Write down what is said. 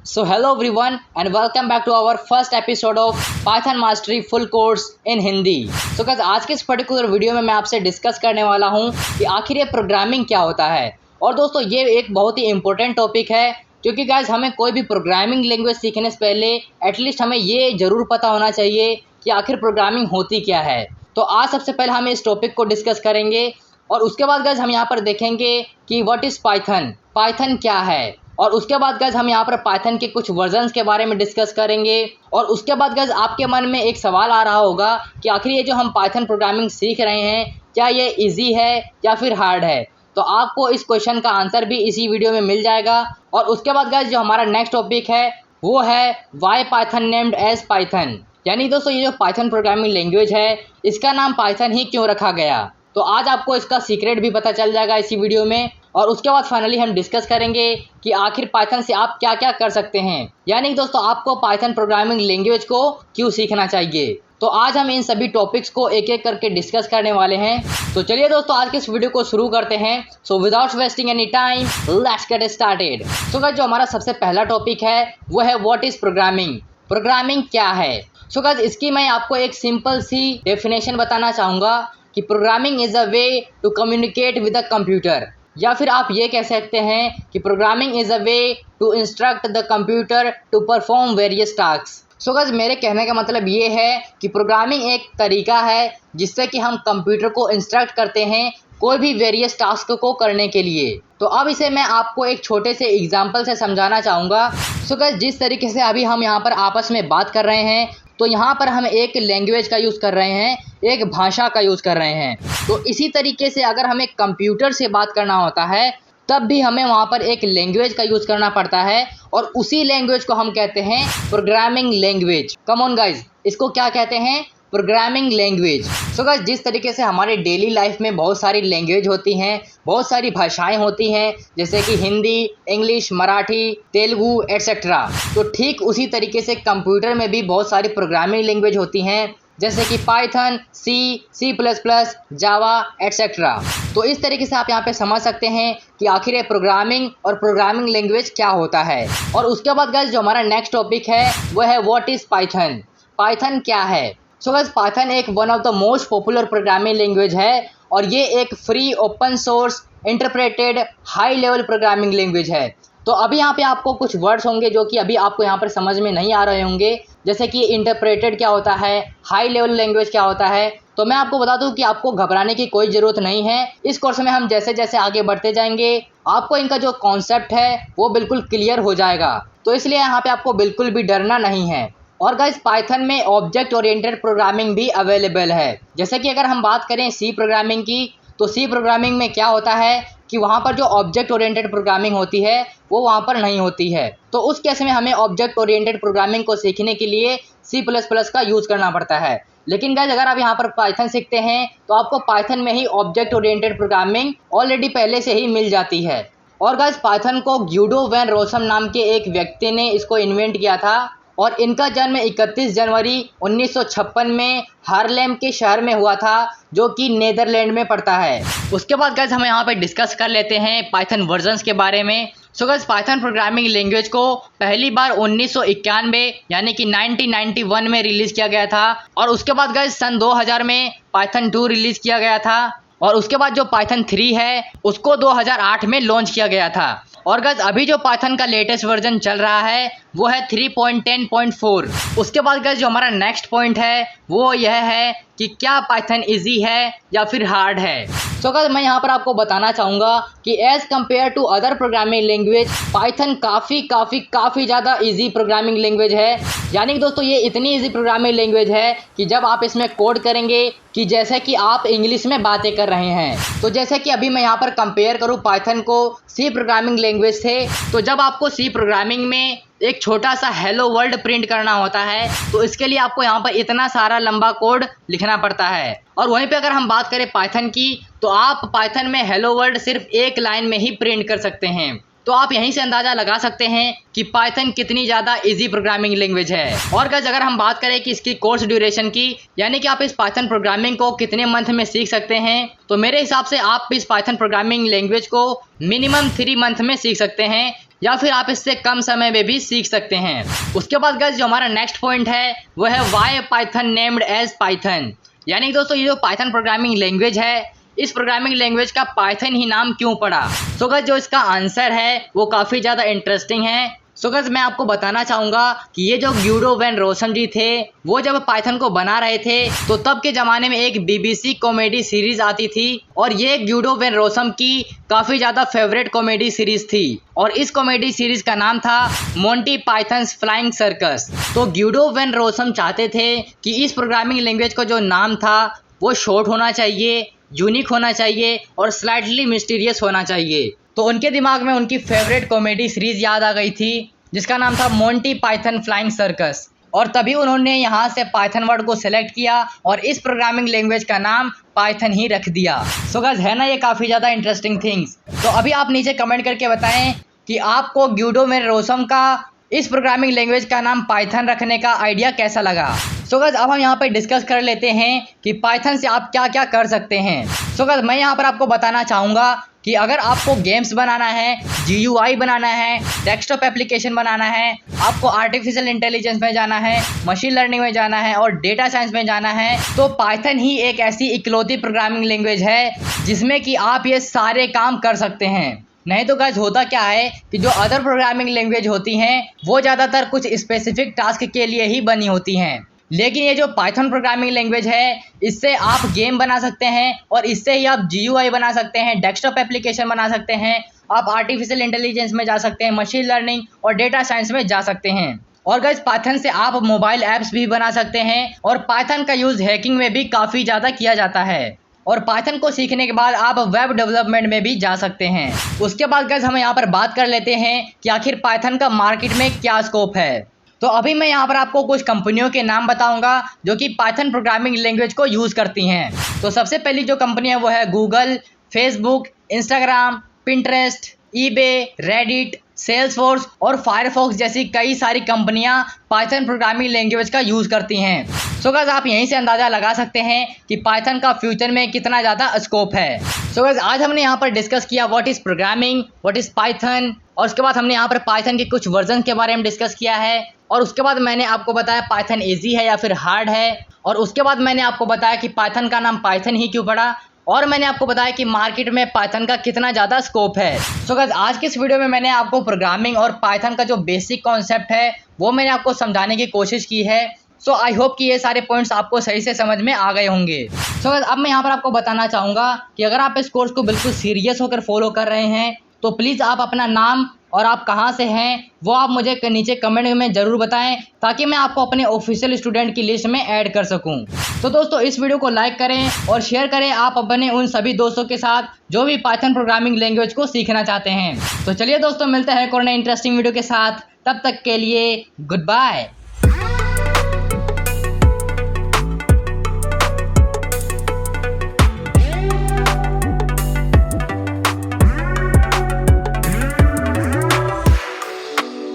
So hello everyone and welcome back to our first episode of Python Mastery Full Course in Hindi. So guys आज के इस particular video में मैं आपसे discuss करने वाला हूँ कि आखिर ये प्रोग्रामिंग क्या होता है। और दोस्तों ये एक बहुत ही इंपॉर्टेंट टॉपिक है क्योंकि गाइज हमें कोई भी प्रोग्रामिंग लैंग्वेज सीखने से पहले एटलीस्ट हमें ये ज़रूर पता होना चाहिए कि आखिर प्रोग्रामिंग होती क्या है। तो आज सबसे पहले हम इस टॉपिक को डिस्कस करेंगे और उसके बाद गाइज हम यहाँ पर देखेंगे कि व्हाट इज़ पाइथन, पाइथन क्या है। और उसके बाद गाइज हम यहाँ पर पाइथन के कुछ वर्जन्स के बारे में डिस्कस करेंगे। और उसके बाद गाइज आपके मन में एक सवाल आ रहा होगा कि आखिर ये जो हम पाइथन प्रोग्रामिंग सीख रहे हैं क्या ये इजी है या फिर हार्ड है। तो आपको इस क्वेश्चन का आंसर भी इसी वीडियो में मिल जाएगा। और उसके बाद गाइज जो हमारा नेक्स्ट टॉपिक है वो है why Python named as Python, यानी दोस्तों ये जो पाइथन प्रोग्रामिंग लैंग्वेज है इसका नाम पाइथन ही क्यों रखा गया। तो आज आपको इसका सीक्रेट भी पता चल जाएगा इसी वीडियो में। और उसके बाद फाइनली हम डिस्कस करेंगे कि आखिर पाइथन से आप क्या क्या कर सकते हैं, यानी दोस्तों आपको पाइथन प्रोग्रामिंग लैंग्वेज को क्यों सीखना चाहिए। तो आज हम इन सभी टॉपिक्स को एक एक करके डिस्कस करने वाले हैं। तो चलिए दोस्तों आज के इस वीडियो को शुरू करते हैं। So without wasting any time let's get started. So guys जो हमारा सबसे पहला टॉपिक है वो है व्हाट इज प्रोग्रामिंग, प्रोग्रामिंग क्या है। सो गाइस इसकी मैं आपको एक सिंपल सी डेफिनेशन बताना चाहूँगा कि programming is a way to communicate with a computer, या फिर आप ये कह सकते हैं कि programming is a way to instruct the computer to perform various task. So guys मेरे कहने का मतलब ये है कि प्रोग्रामिंग एक तरीका है जिससे कि हम कंप्यूटर को इंस्ट्रक्ट करते हैं कोई भी वेरियस टास्क को करने के लिए। तो अब इसे मैं आपको एक छोटे से एग्जांपल से समझाना चाहूँगा। सो गाइस जिस तरीके से अभी हम यहाँ पर आपस में बात कर रहे हैं तो यहाँ पर हम एक लैंग्वेज का यूज़ कर रहे हैं, एक भाषा का यूज़ कर रहे हैं। तो इसी तरीके से अगर हमें कंप्यूटर से बात करना होता है तब भी हमें वहाँ पर एक लैंग्वेज का यूज़ करना पड़ता है और उसी लैंग्वेज को हम कहते हैं programming language. Come on guys, इसको क्या कहते हैं? Programming language. सो गाइस जिस तरीके से हमारे डेली लाइफ में बहुत सारी लैंग्वेज होती हैं, बहुत सारी भाषाएं होती हैं जैसे कि हिंदी, इंग्लिश, मराठी, तेलुगु एट्सेट्रा, तो ठीक उसी तरीके से कंप्यूटर में भी बहुत सारी प्रोग्रामिंग लैंग्वेज होती हैं जैसे कि पाइथन, सी प्लस प्लस, जावा एट्सेट्रा। तो इस तरीके से आप यहाँ पे समझ सकते हैं कि आखिर प्रोग्रामिंग और प्रोग्रामिंग लैंग्वेज क्या होता है। और उसके बाद गाइस जो हमारा नेक्स्ट टॉपिक है वो है व्हाट इज़ पाइथन, पाइथन क्या है। सो गाइस पाइथन एक one of the most popular programming language है और ये एक free open source interpreted high level programming language है। तो अभी यहाँ पे आपको कुछ वर्ड्स होंगे जो कि अभी आपको यहाँ पर समझ में नहीं आ रहे होंगे, जैसे कि इंटरप्रेटेड क्या होता है, हाई लेवल लैंग्वेज क्या होता है। तो मैं आपको बता दूं कि आपको घबराने की कोई ज़रूरत नहीं है। इस कोर्स में हम जैसे जैसे आगे बढ़ते जाएंगे आपको इनका जो कॉन्सेप्ट है वो बिल्कुल क्लियर हो जाएगा। तो इसलिए यहाँ पे आपको बिल्कुल भी डरना नहीं है। और गाइस पाइथन में ऑब्जेक्ट ओरिएंटेड प्रोग्रामिंग भी अवेलेबल है। जैसे कि अगर हम बात करें सी प्रोग्रामिंग की, तो सी प्रोग्रामिंग में क्या होता है कि वहाँ पर जो ऑब्जेक्ट ओरिएंटेड प्रोग्रामिंग होती है वो वहाँ पर नहीं होती है। तो उस केस में हमें ऑब्जेक्ट ओरिएंटेड प्रोग्रामिंग को सीखने के लिए सी प्लस प्लस का यूज़ करना पड़ता है। लेकिन गाइस अगर आप यहाँ पर पाइथन सीखते हैं तो आपको पाइथन में ही ऑब्जेक्ट ओरिएंटेड प्रोग्रामिंग ऑलरेडी पहले से ही मिल जाती है। और गाइस पाइथन को ग्यूडो वैन रोसम नाम के एक व्यक्ति ने इसको इन्वेंट किया था और इनका जन्म 31 जनवरी 1956 में हार्लेम के शहर में हुआ था जो कि नीदरलैंड में पड़ता है। उसके बाद गाइस हम यहाँ पे डिस्कस कर लेते हैं पाइथन वर्जन्स के बारे में। So guys Python programming language को पहली बार 1991 यानी कि 1991 में रिलीज़ किया गया था और उसके बाद गाइस सन 2000 में पाइथन 2 रिलीज़ किया गया था और उसके बाद जो पाइथन 3 है उसको 2008 में लॉन्च किया गया था। और गाइस अभी जो पाइथन का लेटेस्ट वर्जन चल रहा है वो है 3.10.4। उसके बाद गाइस जो हमारा नेक्स्ट पॉइंट है वो यह है कि क्या पाइथन इजी है या फिर हार्ड है। सो गाइस मैं यहाँ पर आपको बताना चाहूँगा कि as compare to other programming language Python काफ़ी ज़्यादा इजी प्रोग्रामिंग लैंग्वेज है। यानी दोस्तों ये इतनी इजी प्रोग्रामिंग लैंग्वेज है कि जब आप इसमें कोड करेंगे कि जैसे कि आप इंग्लिश में बातें कर रहे हैं। तो जैसे कि अभी मैं यहाँ पर कंपेयर करूँ पाइथन को सी प्रोग्रामिंग लैंग्वेज से, तो जब आपको सी प्रोग्रामिंग में एक छोटा सा हेलो वर्ल्ड प्रिंट करना होता है तो इसके लिए आपको यहाँ पर इतना सारा लंबा कोड लिखना पड़ता है। और वहीं पे अगर हम बात करें पाइथन की तो आप पाइथन में हेलो वर्ल्ड सिर्फ एक लाइन में ही प्रिंट कर सकते हैं। तो आप यहीं से अंदाज़ा लगा सकते हैं कि पाइथन कितनी ज़्यादा इजी प्रोग्रामिंग लैंग्वेज है। और गाइस अगर हम बात करें कि इसकी कोर्स ड्यूरेशन की, यानी कि आप इस पाइथन प्रोग्रामिंग को कितने मंथ में सीख सकते हैं, तो मेरे हिसाब से आप इस पाइथन प्रोग्रामिंग लैंग्वेज को मिनिमम 3 मंथ में सीख सकते हैं। या फिर आप इससे कम समय में भी सीख सकते हैं। उसके बाद गाइस जो हमारा नेक्स्ट पॉइंट है वो है why Python named as Python, यानी दोस्तों ये जो पाइथन प्रोग्रामिंग लैंग्वेज है, इस प्रोग्रामिंग लैंग्वेज का पाइथन ही नाम क्यों पड़ा। सो गाइस जो इसका आंसर है वो काफ़ी ज़्यादा इंटरेस्टिंग है। सो गाइस मैं आपको बताना चाहूँगा कि ये जो ग्यूडो वैन रोसम जी थे वो जब पाइथन को बना रहे थे तो तब के ज़माने में एक BBC कॉमेडी सीरीज़ आती थी और ये ग्यूडो वैन रोसम की काफ़ी ज़्यादा फेवरेट कॉमेडी सीरीज़ थी और इस कॉमेडी सीरीज़ का नाम था मोंटी पाइथन्स फ्लाइंग सर्कस। तो ग्यूडो वैन रोसम चाहते थे कि इस प्रोग्रामिंग लैंग्वेज का जो नाम था वो शॉर्ट होना चाहिए, यूनिक होना चाहिए और स्लाइटली मिस्टीरियस होना चाहिए। तो उनके दिमाग में उनकी फेवरेट कॉमेडी सीरीज याद आ गई थी जिसका नाम था मोंटी पाइथन फ्लाइंग सर्कस, और तभी उन्होंने यहाँ से पाइथन वर्ड को सिलेक्ट किया और इस प्रोग्रामिंग लैंग्वेज का नाम पाइथन ही रख दिया। सो गाइस है ना ये काफ़ी ज़्यादा इंटरेस्टिंग थिंग्स। तो अभी आप नीचे कमेंट करके बताएं कि आपको ग्यूडो वैन रोसम का इस प्रोग्रामिंग लैंग्वेज का नाम पाइथन रखने का आइडिया कैसा लगा। सो गाइस अब हम यहाँ पे डिस्कस कर लेते हैं कि पाइथन से आप क्या क्या कर सकते हैं। सो गाइस मैं यहाँ पर आपको बताना चाहूँगा कि अगर आपको गेम्स बनाना है, GUI बनाना है, डेस्कटॉप एप्लीकेशन बनाना है, आपको आर्टिफिशियल इंटेलिजेंस में जाना है, मशीन लर्निंग में जाना है और डेटा साइंस में जाना है, तो पाइथन ही एक ऐसी इकलौती प्रोग्रामिंग लैंग्वेज है जिसमें कि आप ये सारे काम कर सकते हैं। नहीं तो गाइस होता क्या है कि जो अदर प्रोग्रामिंग लैंग्वेज होती हैं वो ज़्यादातर कुछ स्पेसिफिक टास्क के लिए ही बनी होती हैं, लेकिन ये जो पाइथन प्रोग्रामिंग लैंग्वेज है इससे आप गेम बना सकते हैं और इससे ही आप GUI बना सकते हैं, डेस्कटॉप एप्लीकेशन बना सकते हैं, आप आर्टिफिशियल इंटेलिजेंस में जा सकते हैं, मशीन लर्निंग और डेटा साइंस में जा सकते हैं। और गाइस पाइथन से आप मोबाइल ऐप्स भी बना सकते हैं और पाइथन का यूज़ हैकिंग में भी काफ़ी ज़्यादा किया जाता है और पाइथन को सीखने के बाद आप वेब डेवलपमेंट में भी जा सकते हैं। उसके बाद गाइस हम यहाँ पर बात कर लेते हैं कि आखिर पाइथन का मार्केट में क्या स्कोप है। तो अभी मैं यहाँ पर आपको कुछ कंपनियों के नाम बताऊंगा जो कि पाइथन प्रोग्रामिंग लैंग्वेज को यूज़ करती हैं। तो सबसे पहली जो कंपनी है वो है Google, Facebook, Instagram, Pinterest, eBay, Reddit, Salesforce और फायरफॉक्स जैसी कई सारी कंपनियां पाइथन प्रोग्रामिंग लैंग्वेज का यूज़ करती हैं। सो गाइस आप यहीं से अंदाज़ा लगा सकते हैं कि पाइथन का फ्यूचर में कितना ज़्यादा स्कोप है। सो गाइस आज हमने यहाँ पर डिस्कस किया what is programming, what is Python, और उसके बाद हमने यहाँ पर पाइथन के कुछ वर्जन के बारे में डिस्कस किया है और उसके बाद मैंने आपको बताया पाइथन ईजी है या फिर हार्ड है, और उसके बाद मैंने आपको बताया कि पाइथन का नाम पाइथन ही क्यों पड़ा, और मैंने आपको बताया कि मार्केट में पाइथन का कितना ज़्यादा स्कोप है। सो गाइस आज की इस वीडियो में मैंने आपको प्रोग्रामिंग और पाइथन का जो बेसिक कॉन्सेप्ट है वो मैंने आपको समझाने की कोशिश की है। सो आई होप कि ये सारे पॉइंट्स आपको सही से समझ में आ गए होंगे। सो गाइस अब मैं यहाँ पर आपको बताना चाहूँगा कि अगर आप इस कोर्स को बिल्कुल सीरियस होकर फॉलो कर रहे हैं तो प्लीज़ आप अपना नाम और आप कहाँ से हैं वो आप मुझे नीचे कमेंट में ज़रूर बताएं ताकि मैं आपको अपने ऑफिशियल स्टूडेंट की लिस्ट में ऐड कर सकूं। तो दोस्तों इस वीडियो को लाइक करें और शेयर करें आप अपने उन सभी दोस्तों के साथ जो भी पाइथन प्रोग्रामिंग लैंग्वेज को सीखना चाहते हैं। तो चलिए दोस्तों मिलते हैं एक और नए इंटरेस्टिंग वीडियो के साथ, तब तक के लिए गुड बाय।